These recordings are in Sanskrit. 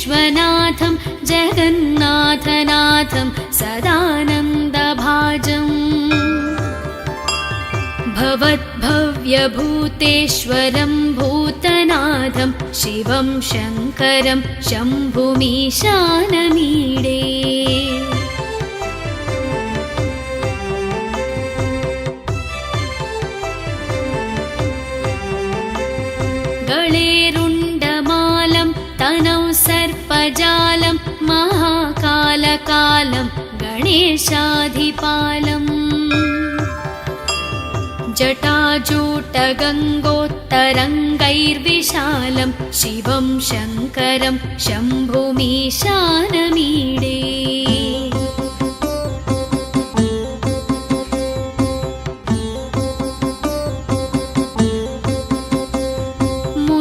विश्वनाथं जगन्नाथनाथं सदानन्दभाजम् भवद्भव्यभूतेश्वरं भूतनाथं शिवं शङ्करं शम्भुमीशानमीडे गळेरुण्डमालं तनौ सर्पजालं महाकालकालं गणेशाधिपालम् जटाजूटगङ्गोत्तरङ्गैर्विशालं शिवं शङ्करं शम्भुमीशानमीडे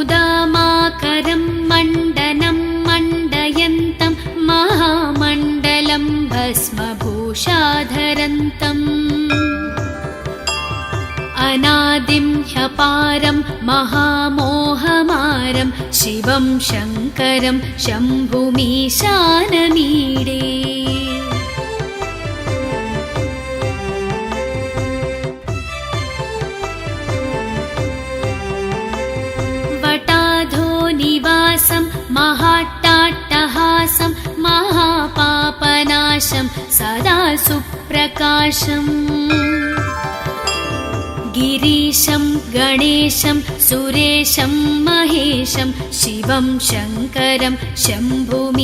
मुदामाकरं मण्डनं मण्डयन्तं महामण्डलं भस्मभूषाधरन्तम् अनादिं ह्यपारं महामोहमारं शिवं शङ्करं शम्भुमीशानमीडे वटाधोनिवासं महाट्टाट्टहासं महापापनाशं सदा सुप्रकाशम् गिरीशं गणेशं सुरेशं महेशं शिवं शङ्करं शम्भुमीशानमीडे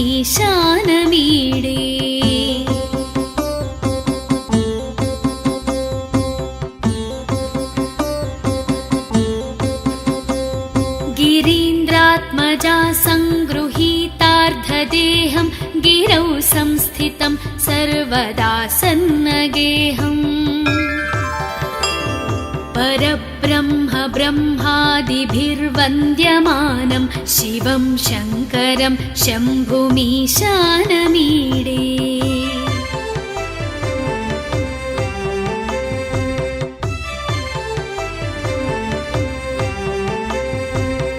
गिरीन्द्रात्मजा सङ्गृहीतार्धदेहं गिरौ संस्थितं सर्वदा सन्नगेहम् परब्रह्म ब्रह्मादिभिर्वन्द्यमानं शिवं शङ्करं शम्भुमीशानमीडे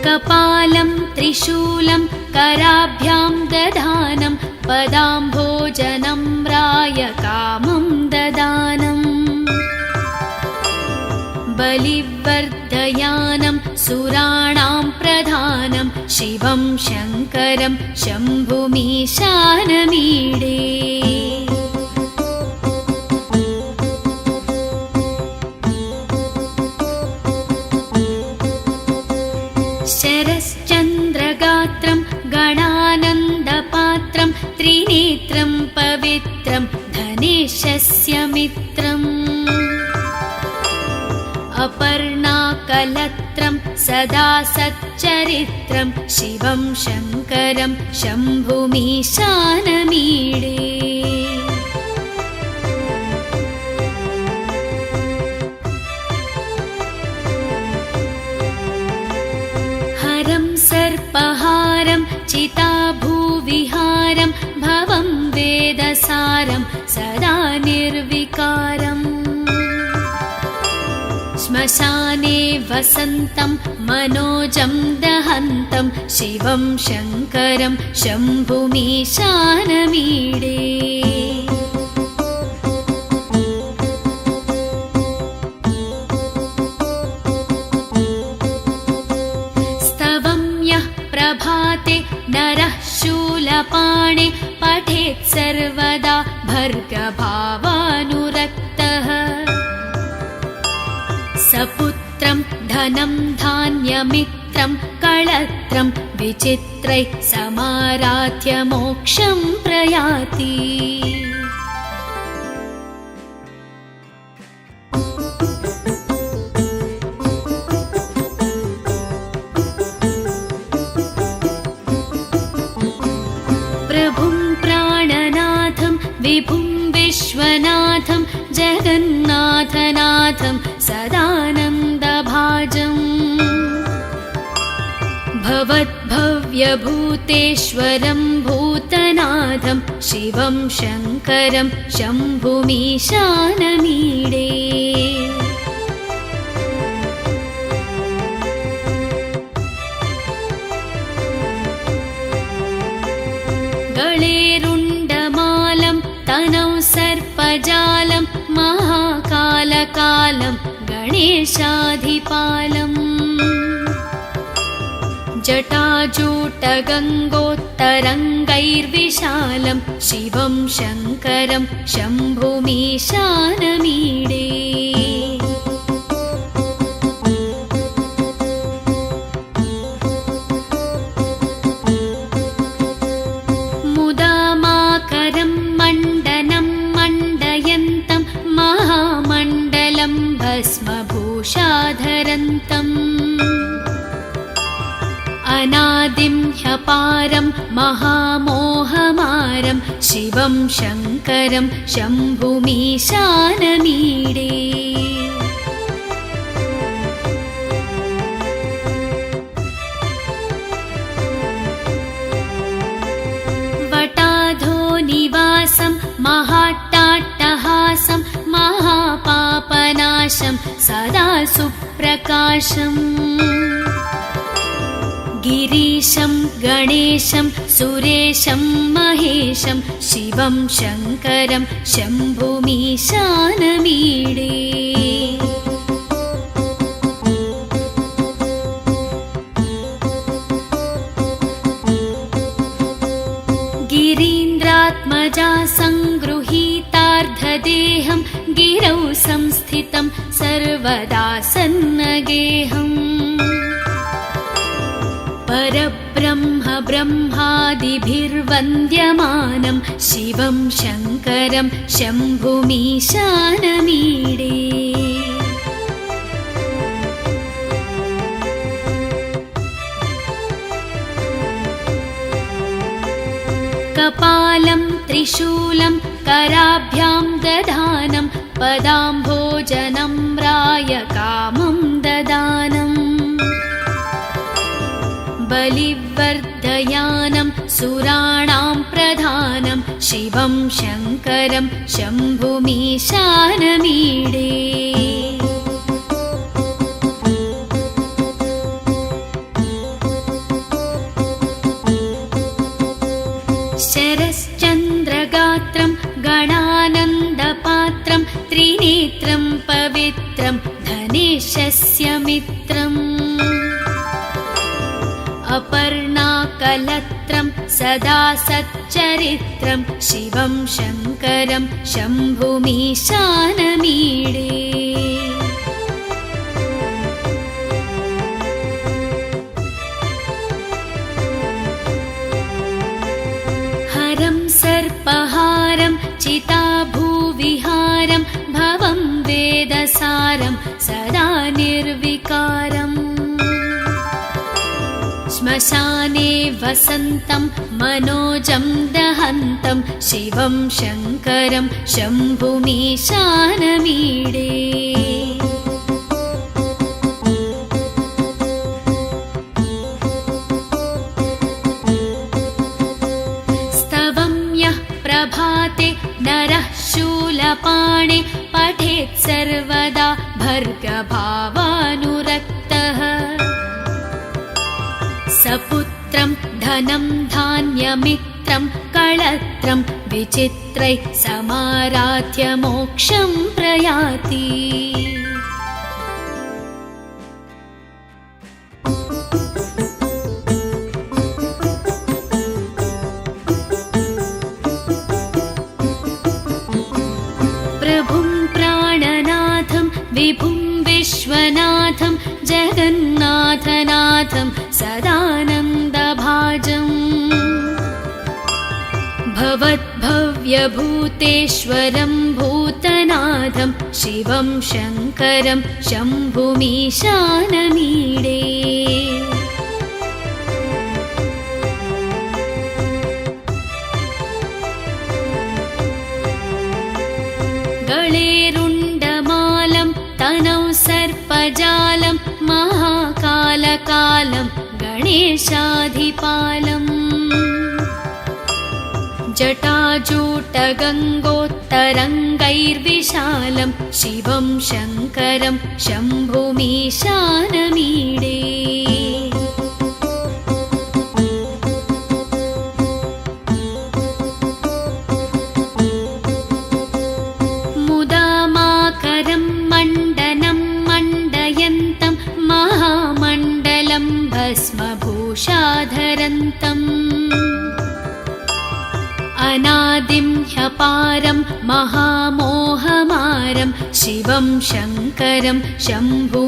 कपालं त्रिशूलं कराभ्यां दधानं पदाम्भोजनं रायकामं ददानम् बलिवर्धयानं सुराणां प्रधानं शिवं शङ्करं शम्भुमीशानमीडे शरश्चन्द्रगात्रं गणानन्दपात्रं त्रिनेत्रं पवित्रं धनेशस्य मित्रम् अपर्णाकलत्रं सदा सच्चरित्रं शिवं शङ्करं शम्भुमीशानमीडे हरं सर्पहारं चिताभूविहारं भवं वेदसारं सदा निर्विकारम् श्मशाने वसन्तं मनोजं दहन्तं शिवं शङ्करं शम्भुमीशानमीडे स्तवं यः प्रभाते नरः शूलपाणे पठेत् सर्वदा भर्गभावानुरक्तः सपुत्रं धनं धान्यमित्रं कळत्रं विचित्रैः समाराध्य मोक्षं प्रयाति प्रभुं प्राणनाथं विभुं विश्वनाथं जगन्नाथनाथं सदानन्दभाजम् भवद्भव्यभूतेश्वरं भूतनाथं शिवं शङ्करं शम्भुमीशानमीडे गळे रुण्डमालं तनौ सर्पजालं महाकालकालं गणेशाधिपालम् जटाजूटगङ्गोत्तरङ्गैर्विशालं शिवं शङ्करं शम्भुमीशानमीडे मुदामाकरं मण्डनं मण्डयन्तं महामण्डलं भस्मभूषाधरन्तम् अनादिं ह्यपारं महामोहमारं शिवं शङ्करं शम्भुमीशानमीडे वटाधो निवासं महाट्टाट्टहासं महापापनाशं सदा सुप्रकाशम् गिरीशं गणेशं सुरेशं महेशं शिवं शङ्करं शम्भुमीशानमीडे गिरीन्द्रात्मजा सङ्गृहीतार्धदेहं गिरौ संस्थितं सर्वदा सन्नगेहम् परब्रह्म ब्रह्मादिभिर्वन्द्यमानं शिवं शङ्करं शम्भुमीशानमीडे कपालं त्रिशूलं कराभ्यां दधानं पदाम्भोजनं रायकामं ददानम् बलिवर्धयानं सुराणां प्रधानं शिवं शङ्करं शम्भुमीशानमीडे शरश्चन्द्रगात्रं गणानन्दपात्रं त्रिनेत्रं पवित्रं धनेशस्य मित्रम् अपर्णाकलत्रं सदा सच्चरित्रं शिवं शङ्करं शम्भुमीशानमीडे हरं सर्पहारं चिताभूविहारं भवं वेदसारं सदा निर्विकारम् श्मशाने वसन्तं मनोजं दहन्तं शिवं शङ्करं शम्भुमीशानमीडे स्तवं यः प्रभाते नरः शूलपाणे पठेत् सर्वदा भर्गभावानुरक्तः सपुत्रं धनं धान्यमित्रं कळत्रं विचित्रैः समाराध्य मोक्षं प्रयाति प्रभुं प्राणनाथं विभुं विश्वनाथं जगन्नाथनाथं सदानन्दभाजम् भवद्भव्यभूतेश्वरं भूतनाथं शिवं शङ्करं शम्भुमीशानमीडे गळे रुण्डमालं तनौ सर्पजालं महाकालकालं गणेशाधिपालम् जटाजूटगङ्गोत्तरङ्गैर्विशालं शिवं शङ्करं शम्भुमीशानमीडे भस्मभूषाधरन्तम् अनादिं ह्यपारं महामोहमारं शिवं शङ्करं शम्भुमीशानमीडे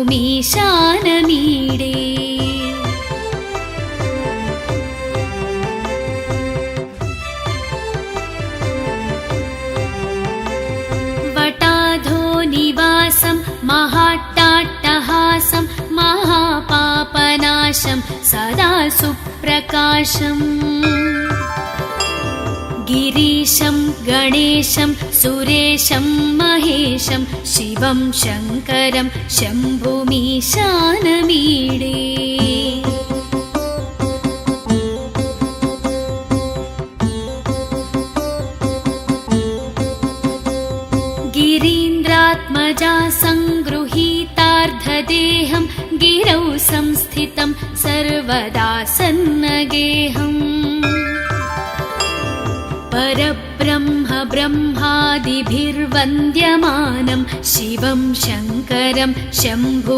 वटाधोनिवासं महाट्टाट्टहासं महापापनाशं सदा सुप्रकाशम् गिरीशं गणेशं सुरेशं महेशं शिवं शङ्करं शम्भुमीशानमीडे गिरीन्द्रात्मजा सङ्गृहीतार्धदेहं गिरौ संस्थितं सर्वदा सन्नगेहम् परब्रह्म ब्रह्मादिभिर्वन्द्यमानं शिवं शङ्करं शम्भुमीशानमीडे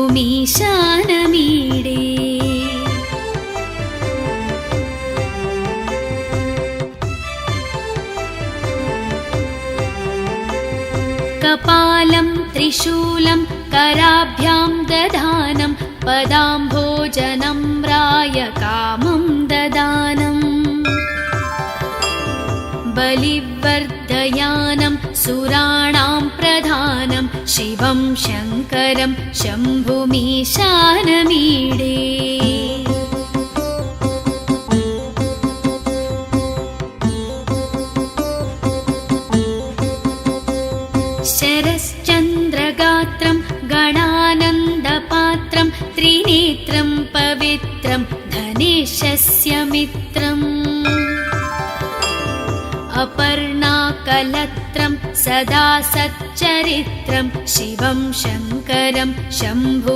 कपालं त्रिशूलं कराभ्यां दधानं पदाम्भोजनं रायकामं ददानम् बलिवर्धयानं सुराणां प्रधानं शिवं शङ्करं शम्भुमीशानमीडे शरश्चन्द्रगात्रं गणानन्दपात्रं त्रिनेत्रं पवित्रं धनेशस्य मित्रम् अपर्णाकलत्रं सदा सच्चरित्रं शिवं शङ्करं शम्भुमीशानमीडे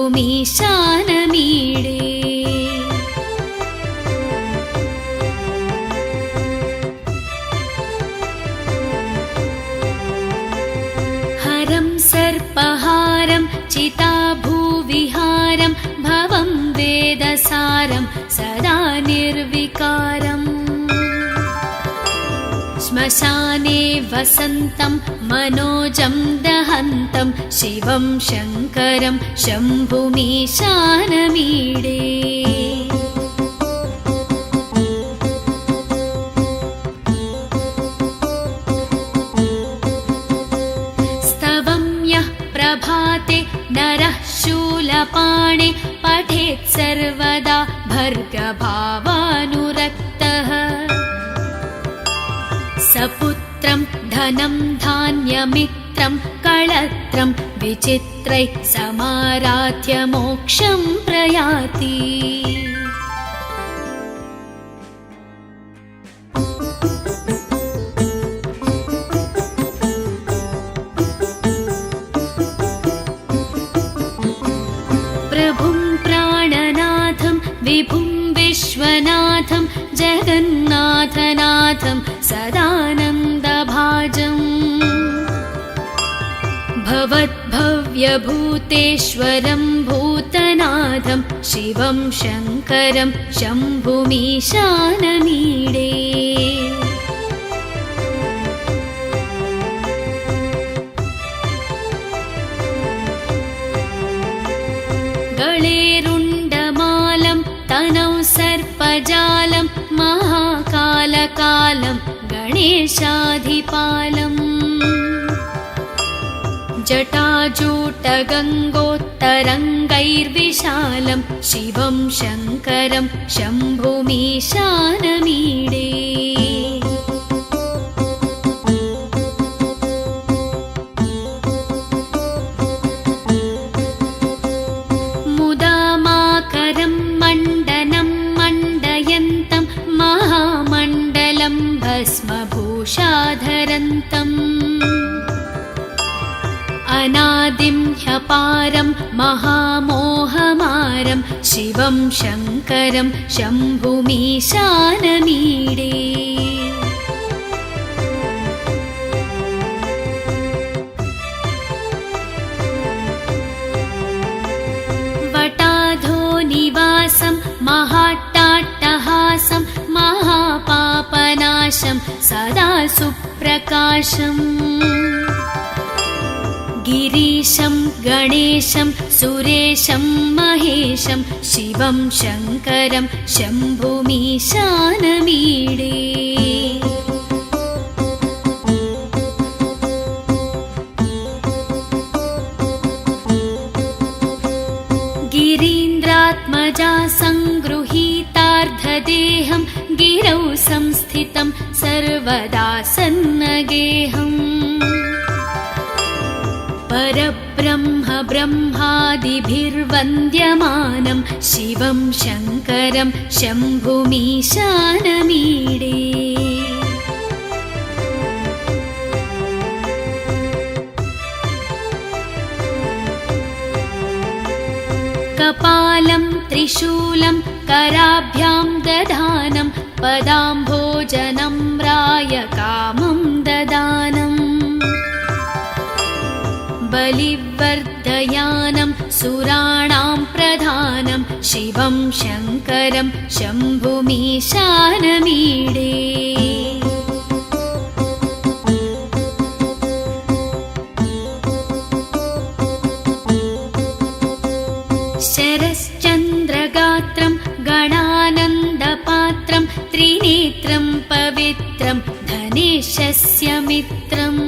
हरं सर्पहारं चिताभूविहारं भवं वेदसारं सदा निर्विकारम् श्मशाने वसन्तं मनोजं दहन्तं शिवं शङ्करं शम्भुमीशानमीडे स्तवं यः प्रभाते नरः शूलपाणे पठेत् सर्वदा भर्गभावानुरक्तः सपुत्रं धनं धान्यमित्रं कळत्रं विचित्रैः समाराध्य मोक्षं प्रयाति प्रभुं प्राणनाथं विभुं विश्वनाथं जगन्नाथनाथं सदानन्दभाजम् भवद्भव्यभूतेश्वरं भूतनाथं शिवं शङ्करं शम्भुमीशानमीडे गळेरुण्डमालं तनौ सर्पजालं महाकालकालं गणेशाधिपालम् जटाजूटगङ्गोत्तरङ्गैर्विशालं शिवं शङ्करं शम्भुमीशानमीडे मुदामाकरं मण्डनं मण्डयन्तं महामण्डलं भस्मभूषाधरन्तम् अनादिं ह्यपारं महामोहमारं शिवं शङ्करं शम्भुमीशानमीडे वटाधोनिवासं महा प्रकाशम् गिरीशं गणेशं सुरेशं महेशं शिवं शङ्करं शम्भुमीशानमीडे गिरीन्द्रात्मजा सङ्गृहीतार्धदेहं गिरौ संस्थितं सर्वदा सन्नगेहम् परब्रह्म ब्रह्मादिभिर्वन्द्यमानं शिवं शङ्करं शम्भुमीशानमीडे कपालं त्रिशूलं कराभ्यां दधानं पदाम्भोजनं रायकामं ददानम् बलिवर्धयानं सुराणां प्रधानं शिवं शङ्करं शम्भुमीशानमीडे शरश्चन्द्रगात्रं गणानन्दपात्रं त्रिनेत्रं पवित्रं धनेशस्य मित्रम्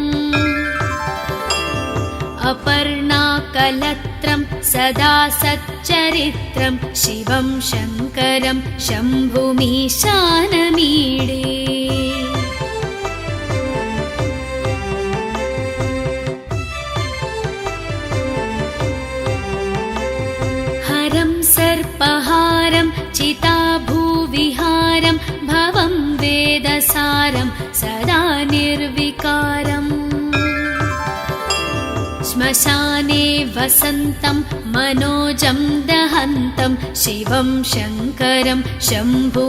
अपर्णाकलत्रं सदा सच्चरित्रं शिवं शङ्करं शम्भुमीशानमीडे हरं सर्पहारं चिताभूविहारं भवं वेदसारं सदा निर्विकारम् श्मशाने वसन्तं मनोजं दहन्तं शिवं शङ्करं शम्भुमीशानमीडे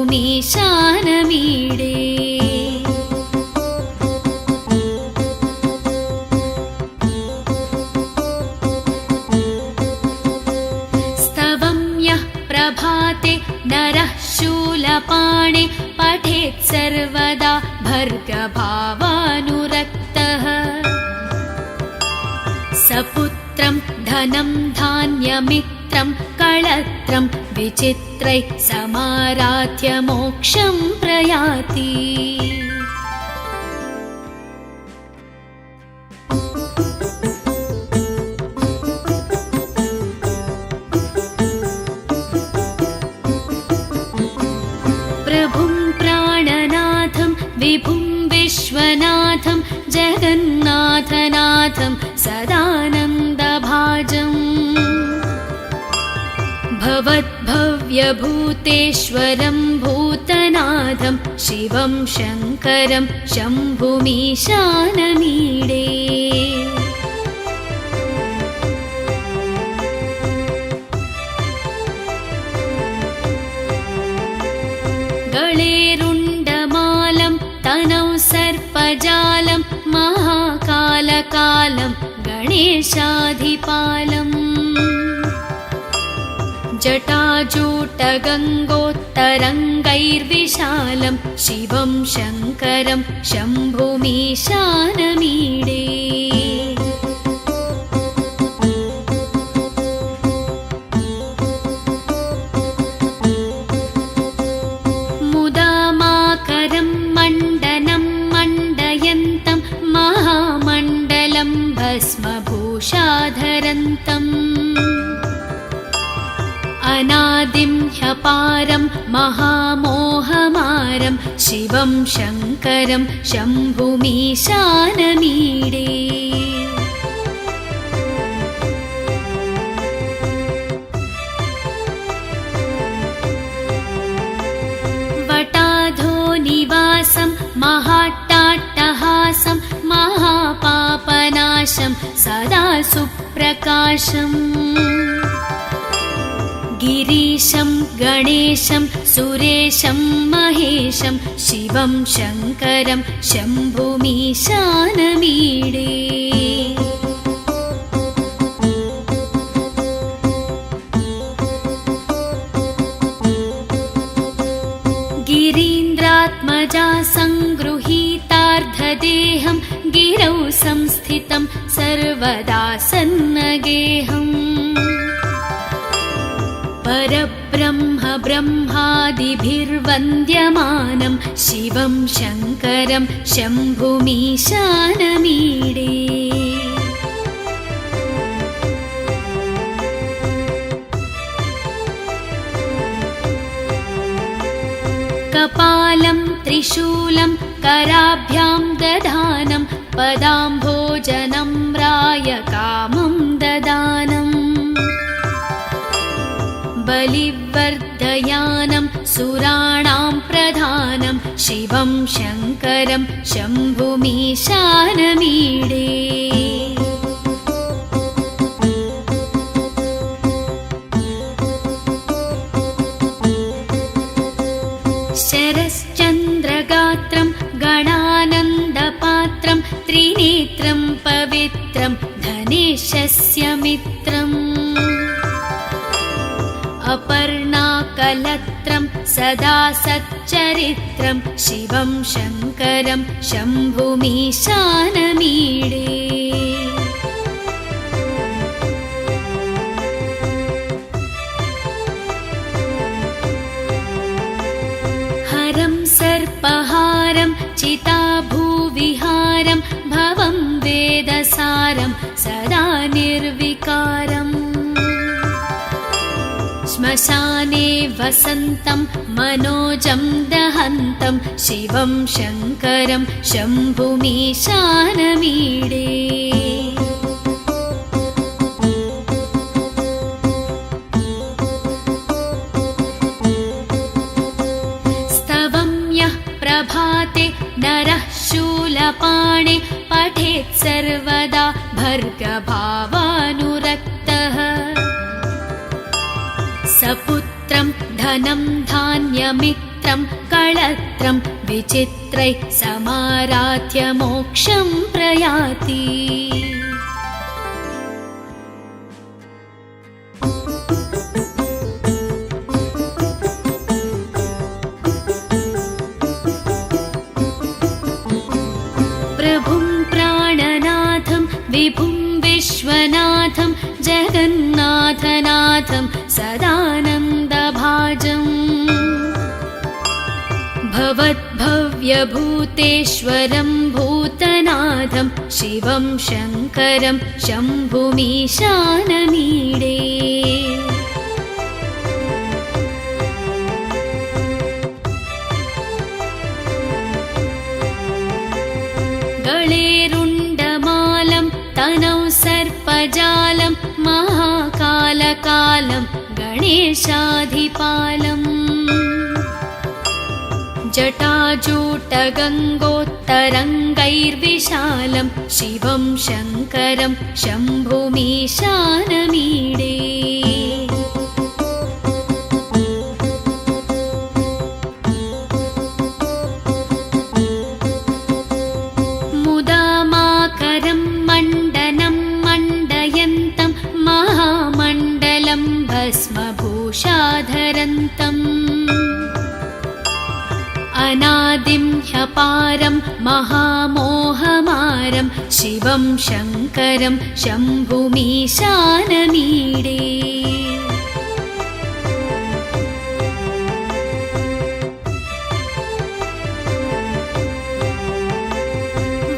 स्तवं यः प्रभाते नरः शूलपाणे पठेत् सर्वदा भर्गभावानुरक्तः सपुत्रं धनं धान्यमित्रं कळत्रं विचित्रैः समाराध्य मोक्षं प्रयाति प्रभुं प्राणनाथं विभुं विश्वनाथं जगन्नाथनाथं सदानन्दभाजम् भवद्भव्यभूतेश्वरं भूतनाथं शिवं शङ्करं शम्भुमीशानमीडे गळेरुण्डमालं तनौ सर्पजालं महाकालकालं गणेशाधिपालम् जटाजूटगङ्गोत्तरङ्गैर्विशालं शिवं शङ्करं शम्भुमीशानमीडे मुदामाकरं मण्डनं मण्डयन्तं महामण्डलं भस्मभूषाधरन्तम् अनादिं ह्यपारं महामोहमारं शिवं शङ्करं शम्भुमीशानमीडे वटाधोनिवासं महाट्टाट्टहासं महापापनाशं सदा सुप्रकाशम् गिरीशं गणेशं सुरेशं महेशं शिवं शङ्करं शम्भुमीशानमीडे गिरीन्द्रात्मजा सङ्गृहीतार्धदेहं गिरौ संस्थितं सर्वदा सन्नगेऽहम् परब्रह्म ब्रह्मादिभिर्वन्द्यमानं शिवं शङ्करं शम्भुमीशानमीडे कपालं त्रिशूलं कराभ्यां दधानं पदाम्भोजनं रायकामं ददानम् बलिवर्धयानं सुराणां प्रधानं शिवं शङ्करं शम्भुमीशानमीडे शरश्चन्द्रगात्रं गणानन्दपात्रं त्रिनेत्रं पवित्रं धनेशस्य मित्रम् अपर्णाकलत्रं सदा सच्चरित्रं शिवं शङ्करं शम्भुमीशानमीडे हरं सर्पहारं चिताभूविहारं भवं वेदसारं सदा निर्विकारम् श्मशाने वसन्तं मनोजं दहन्तं शिवं शङ्करं शम्भुमीशानमीडे स्तवं यः प्रभाते नरः शूलपाणे पठेत् सर्वदा भर्गभावानुरक्तः सपुत्रं धनं धान्यमित्रं कळत्रं विचित्रैः समाराध्य मोक्षं प्रयाति प्रभुं प्राणनाथं विभुं विश्वनाथं जगन्नाथनाथं सदानन्दभाजम् भवद्भव्यभूतेश्वरं भूतनाथं शिवं शङ्करं शम्भुमीशानमीडे गळेरुण्डमालं तनौ सर्पजालं महाकालकालं गणेशाधिपालम् जटाजूटगङ्गोत्तरङ्गैर्विशालं शिवं शङ्करं शम्भुमीशानमीडे मुदामाकरं मण्डनं मण्डयन्तं महामण्डलं भस्मभूषाधरन्तम् अनादिं ह्यपारं महामोहमारं शिवं शङ्करं शम्भुमीशानमीडे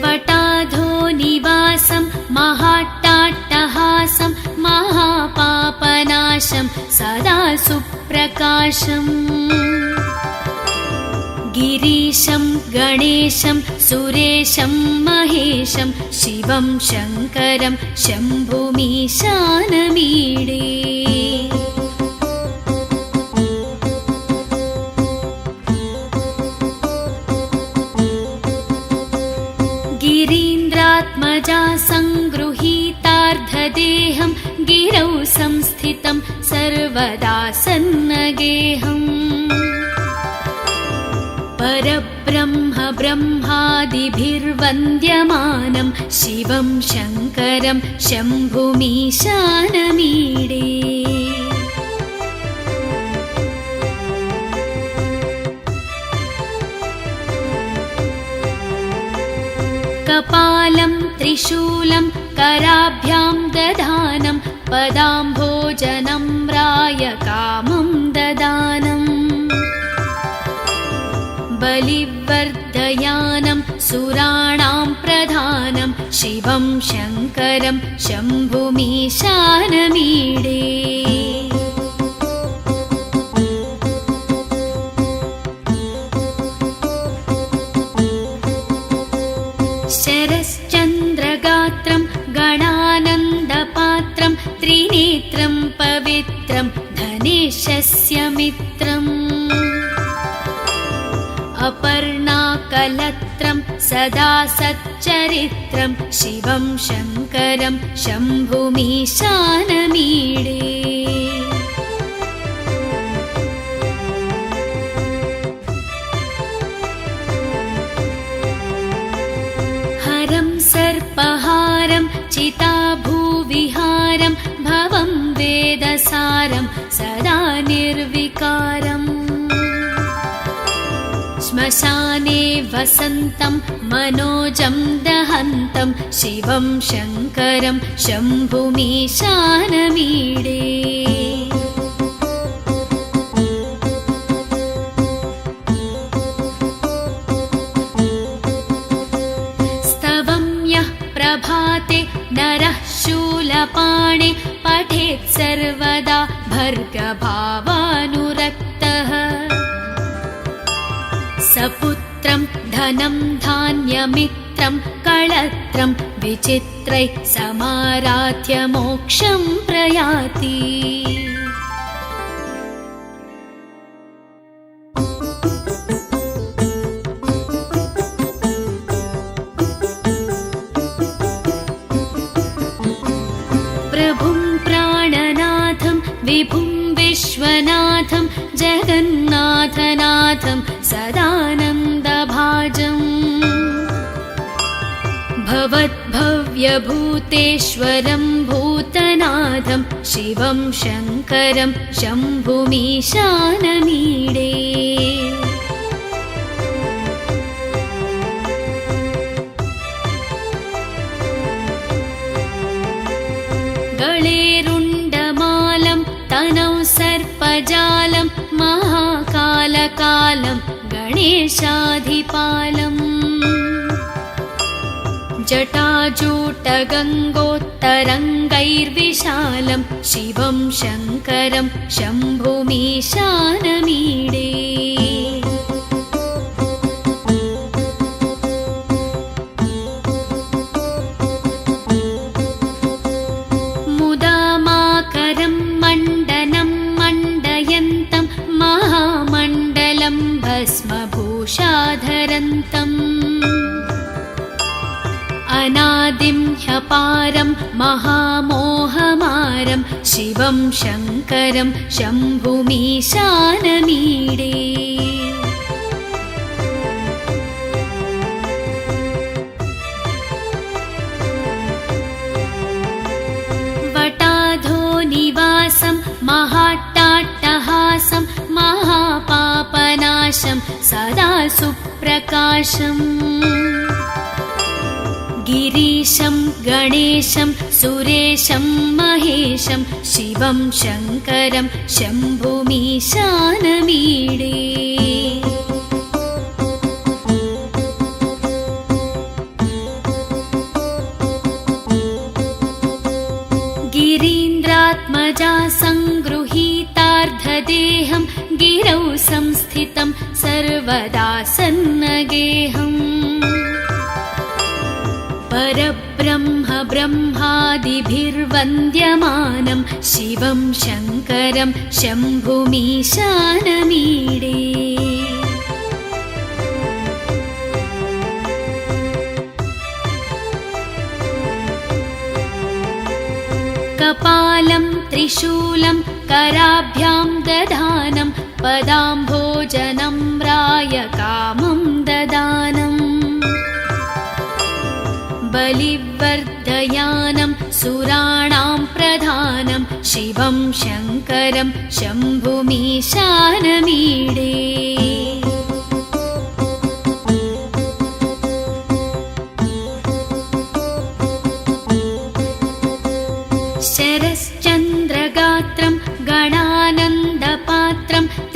वटाधो निवासं महाट्टाट्टहासं महापापनाशं सदा सुप्रकाशम् गिरीशं गणेशं सुरेशं महेशं शिवं शङ्करं शम्भुमीशानमीडे गिरीन्द्रात्मजा सङ्गृहीतार्धदेहं गिरौ संस्थितं सर्वदा सन्नगेऽहम् परब्रह्म ब्रह्मादिभिर्वन्द्यमानं शिवं शङ्करं शम्भुमीशानमीडे कपालं त्रिशूलं कराभ्यां दधानं पदाम्भोजनम्राय कामं ददानम् बलिवर्धयानं सुराणां प्रधानं शिवं शङ्करं शम्भुमीशानमीडे शरश्चन्द्रगात्रं गणानन्दपात्रं त्रिनेत्रं पवित्रं धनेशस्य मित्रम् अपर्णाकलत्रं सदा सच्चरित्रं शिवं शङ्करं शम्भुमीशानमीडे हरं सर्पहारं चिताभूविहारं भवं वेदसारं सदा निर्विकारम् श्मशाने वसन्तं मनोजं दहन्तं शिवं शङ्करं शम्भुमीशानमीडे स्तवं यः प्रभाते नरः शूलपाणे पठेत् सर्वदा भर्गभावानुरक्तः सपुत्रं धनं धान्यमित्रं कळत्रं विचित्रैः समाराध्य मोक्षं प्रयाति प्रभुं प्राणनाथं विभुं विश्वनाथं जगन्नाथनाथं सदानन्दभाजम् भवद्भव्यभूतेश्वरं भूतनाथं शिवं शङ्करं शम्भुमीशानमीडे गळेरुण्डमालं तनौ सर्पजालं महाकालकालं गणेशाधिपालम् जटाजूटगङ्गोत्तरङ्गैर्विशालं शिवं शङ्करं शम्भुमीशानमीडे मुदामाकरं मण्डनं मण्डयन्तं महामण्डलं भस्मभूषाधरन्तम् अनादिं ह्यपारं महामोहमारं शिवं शङ्करं शम्भुमीशानमीडे वटाधोनिवासं महाट्टाट्टहासं महापापनाशं सदा सुप्रकाशम् गिरीशं गणेशं सुरेशं महेशं शिवं शङ्करं शम्भुमीशानमीडे गिरीन्द्रात्मजा सङ्गृहीतार्धदेहं गिरौ संस्थितं सर्वदा सन्नगेहम् परब्रह्म ब्रह्मादिभिर्वन्द्यमानं शिवं शङ्करं शम्भुमीशानमीडे कपालं त्रिशूलं कराभ्यां दधानं पदाम्भोजनम्राय कामं ददानम् बलिवर्धयानं सुराणां प्रधानं शिवं शङ्करं शम्भुमीशानमीडे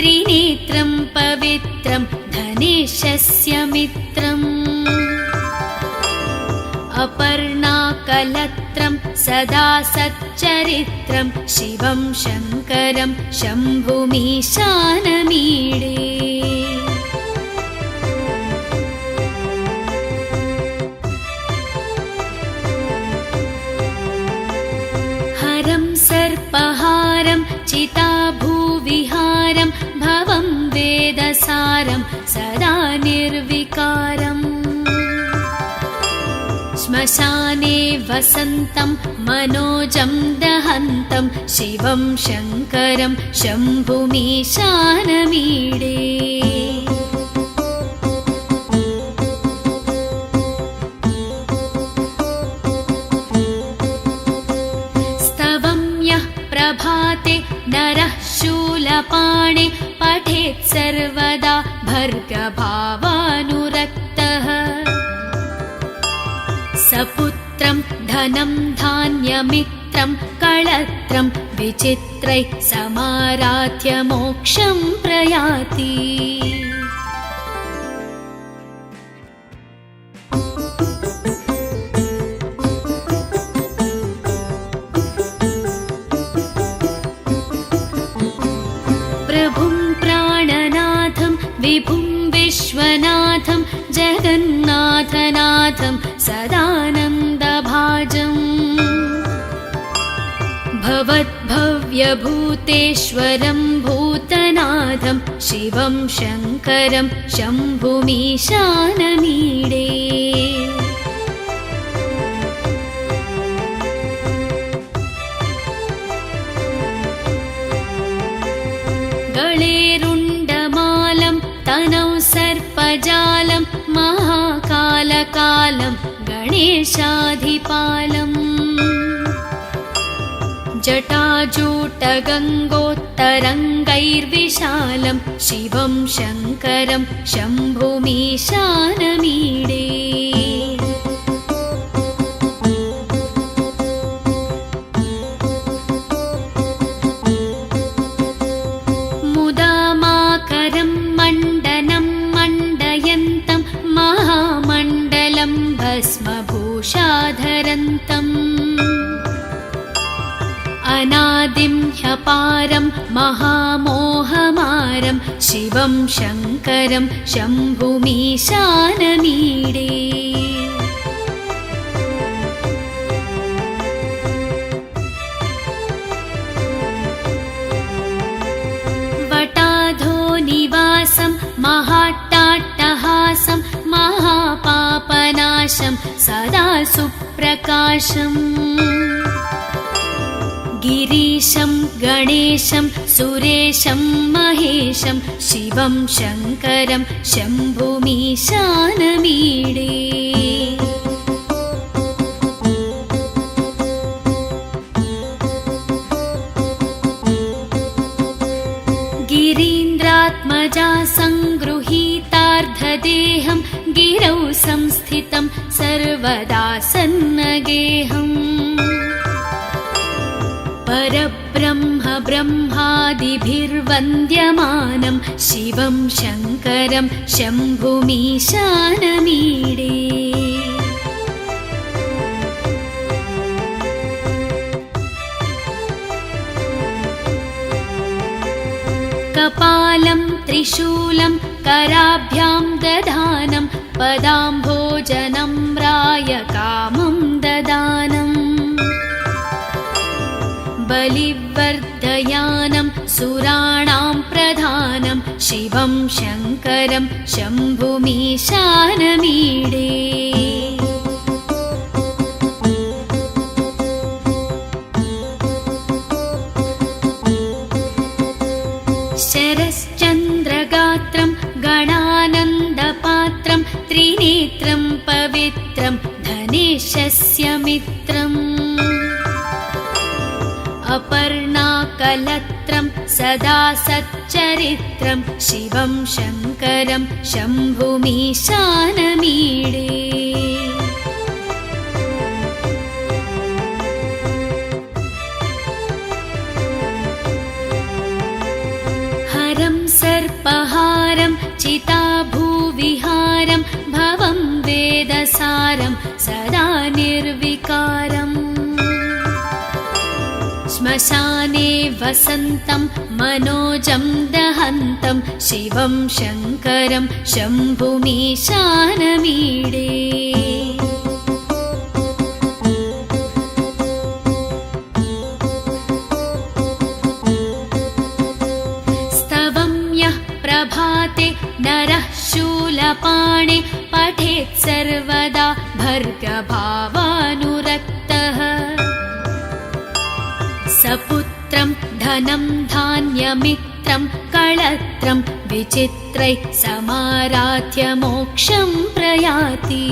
त्रिनेत्रं पवित्रं धनेशस्य मित्रम् अपर्णाकलत्रं सदा सच्चरित्रं शिवं शङ्करं शम्भुमीशानमीडे हरं सर्पहारं चिताभूविहारं भवं वेदसारं सदा निर्विकारम् श्मशाने वसन्तं मनोजं दहन्तं शिवं शङ्करं शम्भुमीशानमीडे स्तवं यः प्रभाते नरः शूलपाणे पठेत् सर्वदा भर्गभावानुरक्तः सपुत्रं धनं धान्यमित्रं कळत्रं विचित्रैः समाराध्य मोक्षं प्रयाति प्रभुं प्राणनाथं विभुं विश्वनाथं जगन्नाथनाथं सदानन्दभाजम् भवद्भव्यभूतेश्वरं भूतनाथं शिवं शङ्करं शम्भुमीशानमीडे गळेरुण्डमालं तनौ सर्पजालं महाकालकालं गणेशाधिपालम् जटाजूटगङ्गोत्तरङ्गैर्विशालं शिवं शङ्करं शम्भुमीशानमीडे मुदामाकरं मण्डनं मण्डयन्तं महामण्डलं भस्मभूषाधरन्तम् अनादिं ह्यपारं महामोहमारं शिवं शङ्करं शम्भुमीशानमीडे वटाधो निवासं महाट्टाट्टहासं महापापनाशं सदा सुप्रकाशम् गिरीशं गणेशं सुरेशं महेशं शिवं शङ्करं शम्भुमीशानमीडे गिरीन्द्रात्मजा सङ्गृहीतार्धदेहं गिरौ संस्थितं सर्वदा सन्नगेहम् परब्रह्म ब्रह्मादिभिर्वन्द्यमानं शिवं शङ्करं शम्भुमीशानमीडे कपालं त्रिशूलं कराभ्यां दधानं पदाम्भोजनं रायकामं ददानम् बलिवर्धयानं सुराणां प्रधानं शिवं शङ्करं शम्भुमीशानमीडे शरश्चन्द्रगात्रं गणानन्दपात्रं त्रिनेत्रं पवित्रं धनेशस्य मित्रम् अपर्णाकलत्रं सदा सच्चरित्रं शिवं शङ्करं शम्भुमीशानमीडे हरं श्मशाने वसन्तं मनोजं दहन्तं शिवं शङ्करं शम्भुमीशानमीडे स्तवं यः प्रभाते नरः शूलपाणे पठेत् सर्वदा भर्गभावानुरक्तः सपुत्रं धनं धान्यमित्रं कळत्रं विचित्रैः समाराध्य मोक्षं प्रयाति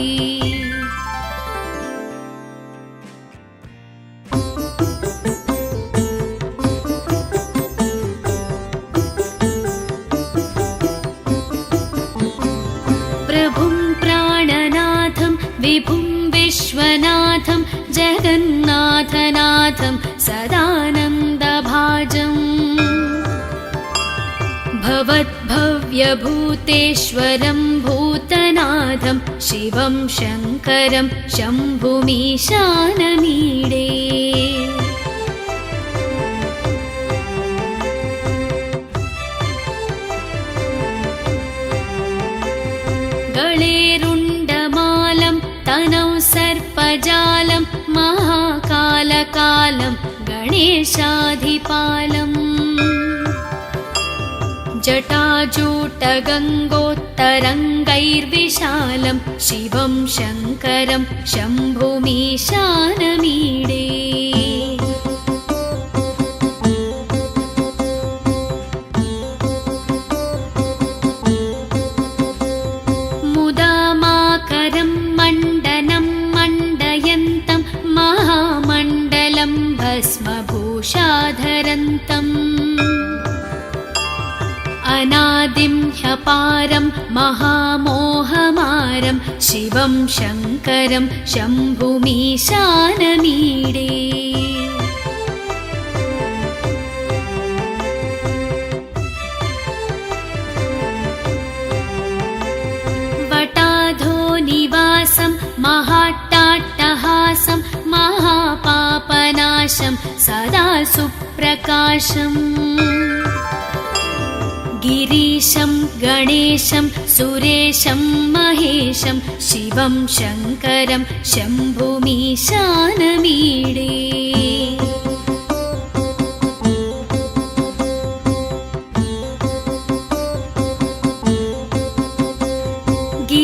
प्रभुं प्राणनाथं विभुं विश्वनाथं जगन्नाथनाथं सदानन्दभाजम् भवद्भव्यभूतेश्वरं भूतनाथं शिवं शङ्करं शम्भुमीशानमीडे गळेरुण्डमालं तनौ सर्पजालं महाकालकालं गणेशाधिपालम् जटाजूटगङ्गोत्तरङ्गैर्विशालं शिवं शङ्करं शम्भुमीशानमीडे मुदामाकरं मण्डनं मण्डयन्तं महामण्डलं भस्मभूषाधरन्तम् अनादिं ह्यपारं महामोहमारं शिवं शङ्करं शम्भुमीशानमीडे वटाधो निवासं महाट्टाट्टहासं महापापनाशं सदा सुप्रकाशम् गिरीशं गणेशं सुरेशं महेशं शिवं शङ्करं शम्भुमीशानमीडे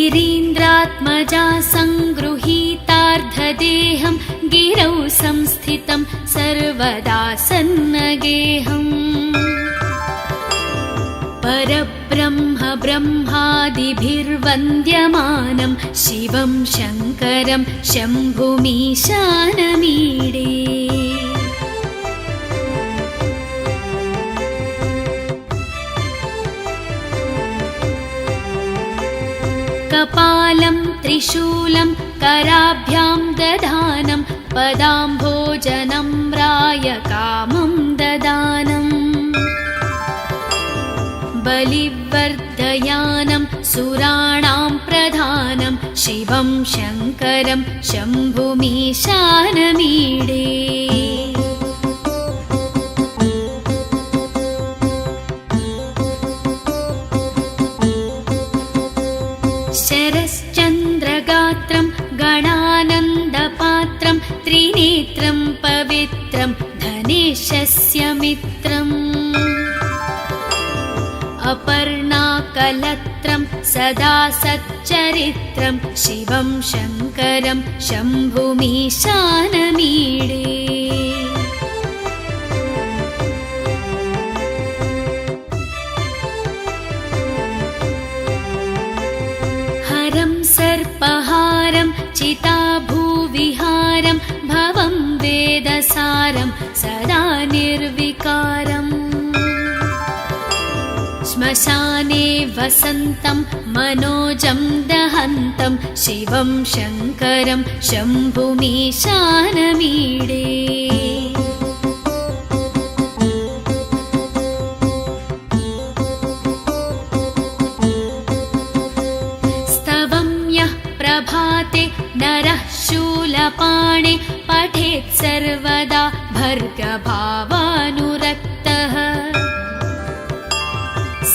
गिरीन्द्रात्मजा सङ्गृहीतार्धदेहं गिरौ संस्थितं सर्वदा सन्नगेहम् परब्रह्म ब्रह्मादिभिर्वन्द्यमानं शिवं शङ्करं शम्भुमीशानमीडे कपालं त्रिशूलं कराभ्यां दधानं पदाम्भोजनं रायकामं ददानम् बलिवर्धयानं सुराणां प्रधानं शिवं शङ्करं शम्भुमीशानमीडे शरश्चन्द्रगात्रं गणानन्दपात्रं त्रिनेत्रं पवित्रं धनेशस्य मित्रम् अपर्णाकलत्रं सदा सच्चरित्रं शिवं शङ्करं शम्भुमीशानमीडे हरं सर्पहारं चिताभूविहारं भवं वेदसारं सदा निर्विकारम् श्मशाने वसन्तं मनोजं दहन्तं शिवं शङ्करं शम्भुमीशानमीडे स्तवं यः प्रभाते नरः शूलपाणे पठेत् सर्वदा भर्गभावानुरक्तः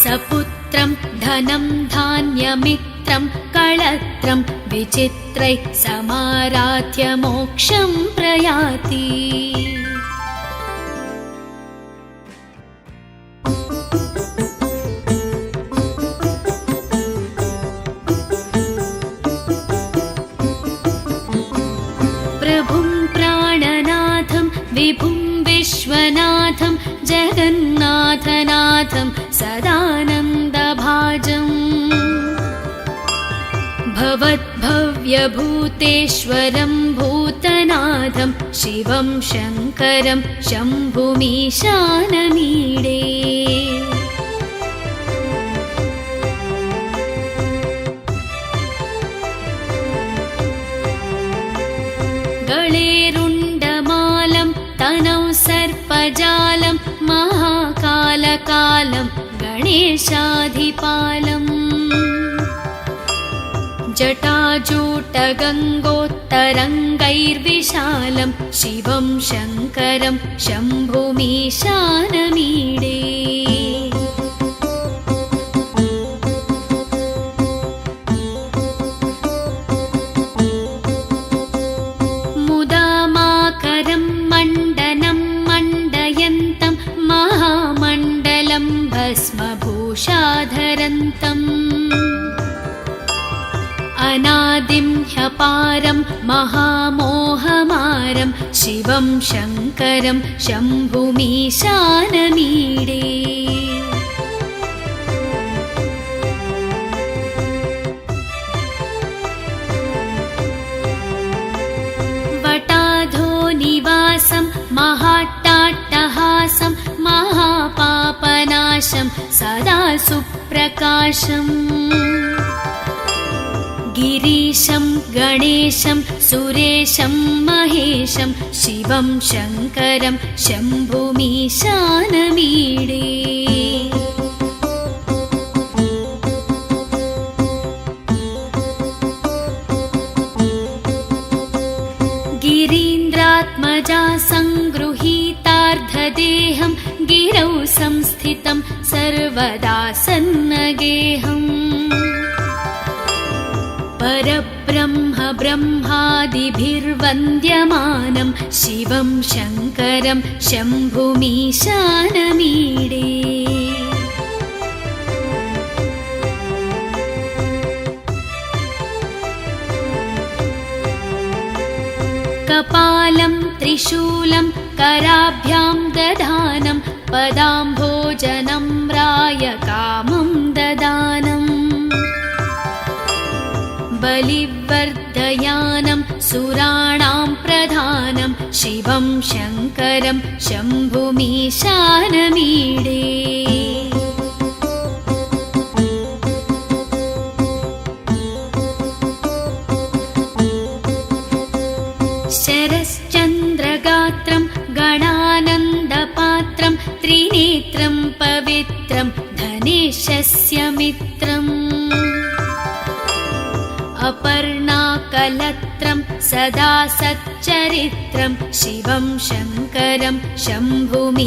सपुत्रं धनं धान्यमित्रं कळत्रं विचित्रैः समाराध्य मोक्षं प्रयाति प्रभुं प्राणनाथं विभुं विश्वनाथं जगन्नाथनाथं सदानन्दभाजम् भवद्भव्यभूतेश्वरं भूतनाथं शिवं शङ्करं शम्भुमीशानमीडे गळेरुण्डमालं तनौ सर्पजालं महाकालकालं गणेशाधिपालम् जटाजूटगङ्गोत्तरङ्गैर्विशालं शिवं शङ्करं शम्भुमीशानमीडे मुदामाकरं मण्डनं मण्डयन्तं महामण्डलं भस्मभूषाधरन्तम् अनादिं ह्यपारं महामोहमारं शिवं शङ्करं शम्भुमीशानमीडे वटाधोनिवासं महाट्टाट्टहासं महापापनाशं सदा सुप्रकाशम् गिरीशं गणेशं सुरेशं महेशं शिवं शङ्करं शम्भुमीशानमीडे गिरीन्द्रात्मजा सङ्गृहीतार्धदेहं गिरौ संस्थितं सर्वदा सन्नगेहम् परब्रह्म ब्रह्मादिभिर्वन्द्यमानं शिवं शङ्करं शम्भुमीशानमीडे कपालं त्रिशूलं कराभ्यां दधानं पदाम्भोजनं रायकामं ददानम् बलिवर्धयानं सुराणां प्रधानं शिवं शङ्करं शम्भुमीशानमीडे शरश्चन्द्रगात्रं गणानन्दपात्रं त्रिनेत्रं पवित्रं धनेशस्य मित्रम् अपर्णाकलत्रं सदा सच्चरित्रं शिवं शङ्करं शम्भुमीशानमीडे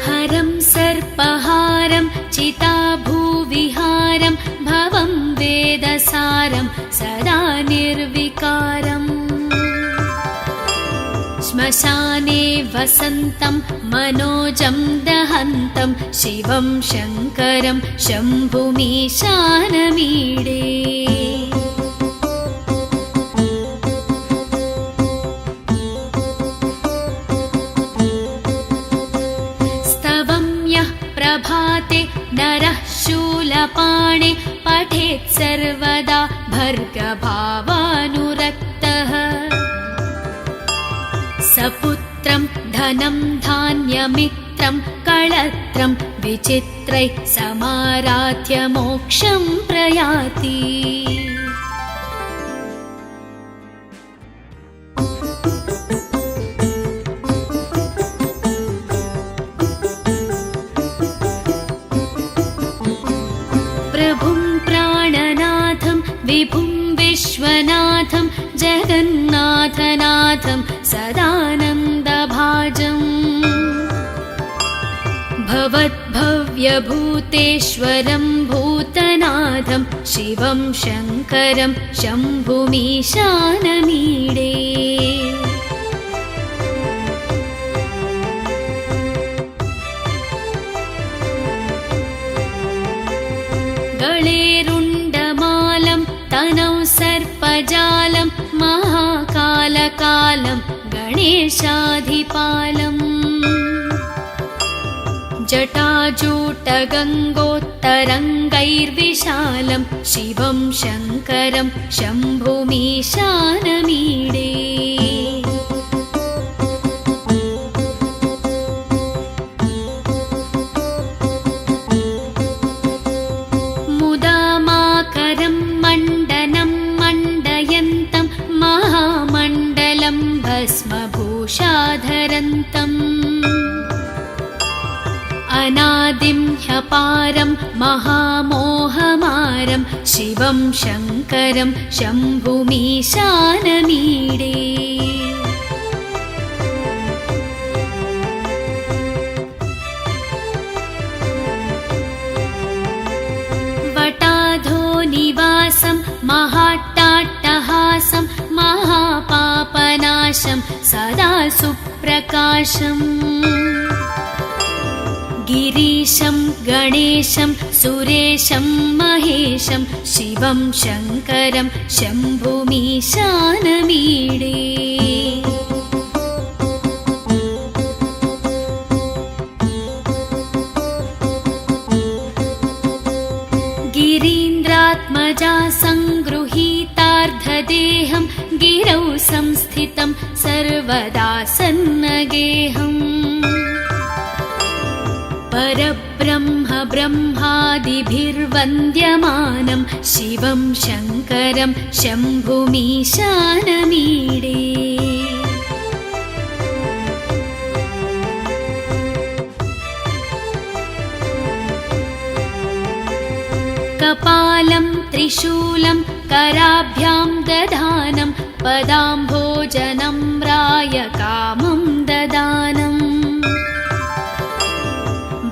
हरं सर्पहारं चिताभूविहारं भवं वेदसारं सदा निर्विकारम् श्मशाने वसन्तं मनोजं दहन्तं शिवं शङ्करं शम्भुमीशानमीडे स्तवं यः प्रभाते नरः शूलपाणे पठेत् सर्वदा भर्गभावानुरक्तः सपुत्रं धनं धान्यमित्रं कळत्रं विचित्रैः समाराध्य मोक्षं प्रयाति जगन्नाथनाथं सदानन्दभाजम् भवद्भव्यभूतेश्वरं भूतनाथं शिवं शङ्करं शम्भुमीशानमीडे गळेरुण्डमालं तनौ सर्पजालं महाकालकालं गणेशाधिपालम् जटाजूटगङ्गोत्तरङ्गैर्विशालं शिवं शङ्करं शम्भुमीशानमीडे मुदामाकरं मण्डनं मण्डयन्तं महामण्डलं भस्मभूषाधरन्तम् अनादिं ह्यपारं महामोहमारं शिवं शङ्करं शम्भुमीशानमीडे वटाधो निवासं महाट्टाट्टहासं महापापनाशं सदा सुप्रकाशम् गिरीशं गणेशं सुरेशं महेशं शिवं शङ्करं शम्भुमीशानमीडे गिरीन्द्रात्मजा सङ्गृहीतार्धदेहं गिरौ संस्थितं सर्वदा सन्नगेहम् परब्रह्म ब्रह्मादिभिर्वन्द्यमानं शिवं शङ्करं शम्भुमीशानमीडे कपालं त्रिशूलं कराभ्यां दधानं पदाम्भोजनं रायकामं ददानम्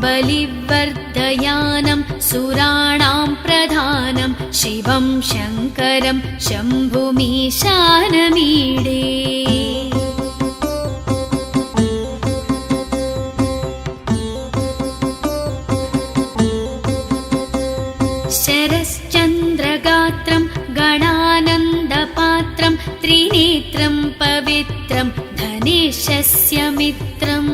बलिवर्धयानं सुराणां प्रधानं शिवं शङ्करं शम्भुमीशानमीडे शरश्चन्द्रगात्रं गणानन्दपात्रं त्रिनेत्रं पवित्रं धनेशस्य मित्रम्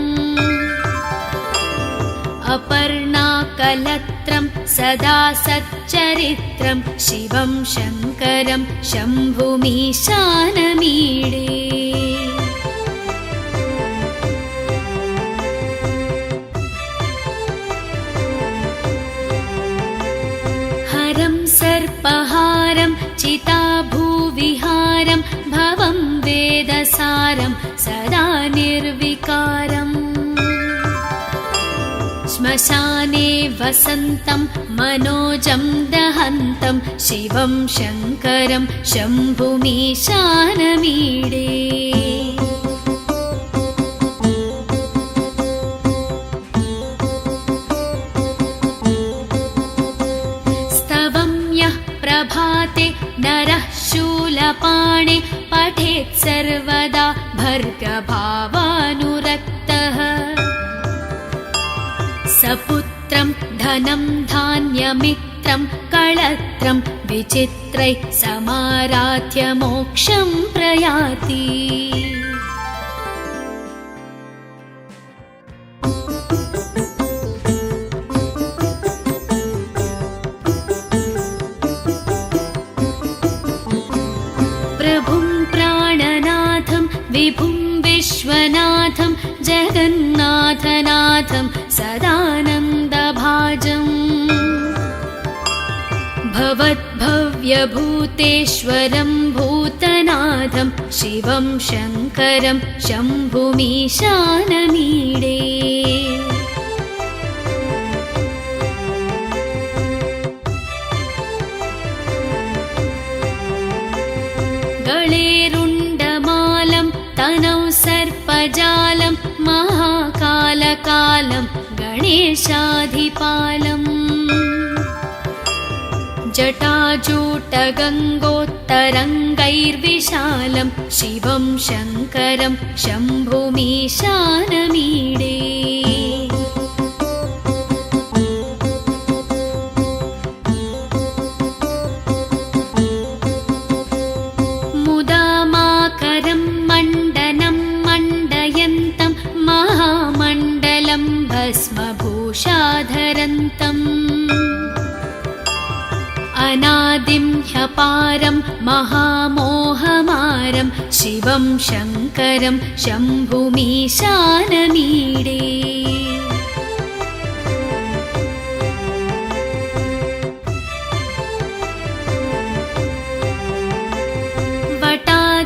अपर्णाकलत्रं सदा सच्चरित्रं शिवं शङ्करं शम्भुमीशानमीडे हरं सर्पहारं चिताभूविहारं भवं वेदसारं सदा निर्विकारम् श्मशाने वसन्तं मनोजं दहन्तं शिवं शङ्करं शम्भुमीशानमीडे स्तवं यः प्रभाते नरः शूलपाणे पठेत् सर्वदा भर्गभावानुरक्तः सपुत्रं धनं धान्यमित्रं कळत्रं विचित्रैः समाराध्य मोक्षं प्रयाति प्रभुं प्राणनाथं विभुं विश्वनाथं जगन्नाथनाथं सदानन्दभाजम् भवद्भव्यभूतेश्वरं भूतनाथं शिवं शङ्करं शम्भुमीशानमीडे गळेरुण्डमालं तनौ सर्पजालं महाकालकालं गणेशाधिपालम् जटाजूटगङ्गोत्तरङ्गैर्विशालं शिवं शङ्करं शम्भुमीशानमीडे मुदामाकरं मण्डनं मण्डयन्तं महामण्डलं भस्मभूषाधरन्तम् अनादिं ह्यपारं महामोहमारं शिवं शङ्करं शम्भुमीशानमीडे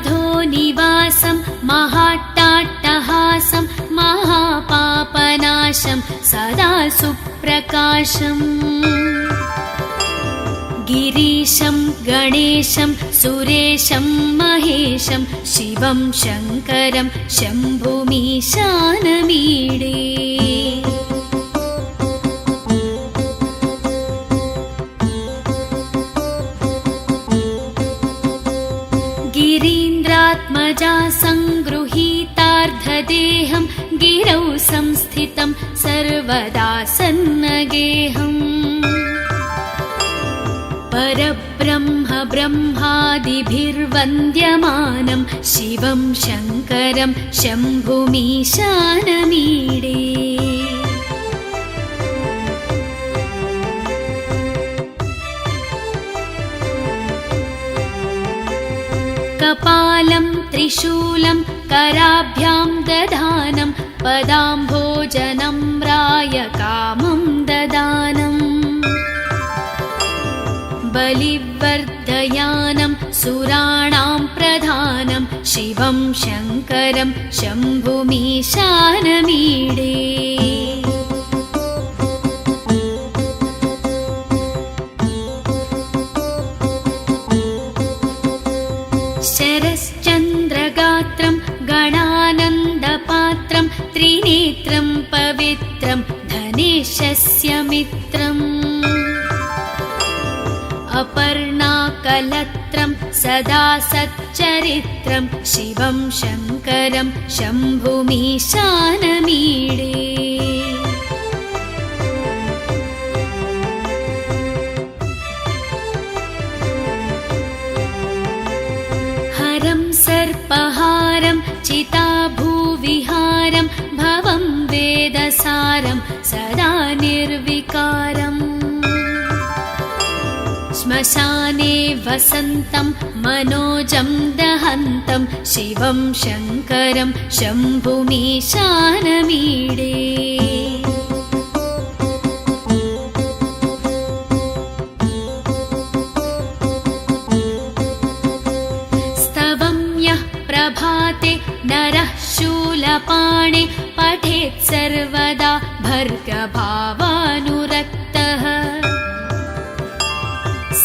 वटाधोनिवासं महाट्टाट्टहासं महापापनाशं सदा सुप्रकाशम् गिरीशं गणेशं सुरेशं महेशं शिवं शङ्करं शम्भुमीशानमीडे गिरीन्द्रात्मजा सङ्गृहीतार्धदेहं गिरौ संस्थितं सर्वदा सन्नगेहम् परब्रह्म ब्रह्मादिभिर्वन्द्यमानं शिवं शङ्करं शम्भुमीशानमीडे कपालं त्रिशूलं कराभ्यां दधानं पदाम्भोजनं रायकामं ददानम् बलिवर्धयानं सुराणां प्रधानं शिवं शङ्करं शम्भुमीशानमीडे शरश्चन्द्रगात्रं गणानन्दपात्रं त्रिनेत्रं पवित्रं धनेशस्य मित्रम् अपर्णाकलत्रं सदा सच्चरित्रं शिवं शङ्करं शम्भुमीशानमीडे हरं सर्पहारं चिताभूविहारं भवं वेदसारं सदा निर्विकारम् श्मशाने वसन्तं मनोजं दहन्तं शिवं शङ्करं शम्भुमीशानमीडे स्तवं यः प्रभाते नरः शूलपाणे पठेत् सर्वदा भर्गभावानुरक्तः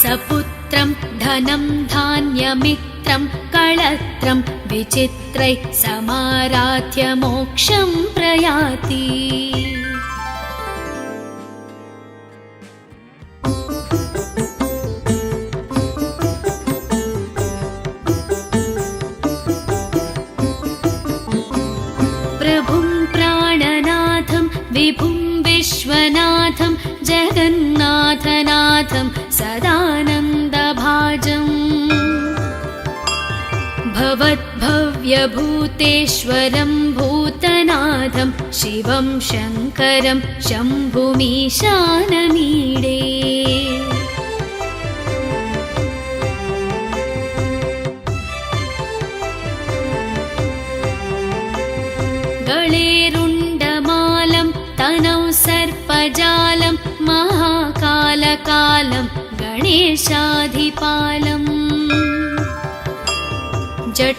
सपुत्रं धनं धान्यमित्रं कळत्रं विचित्रैः समाराध्य मोक्षं प्रयाति प्रभुं प्राणनाथं विभुं विश्वनाथं जगन्नाथनाथं सदानन्दभाजम् भवद्भव्यभूतेश्वरं भूतनाथं शिवं शङ्करं शम्भुमीशानमीडे गळेरुण्डमालं तनौ सर्पजालं महाकालकालं गणेशाधिपालम्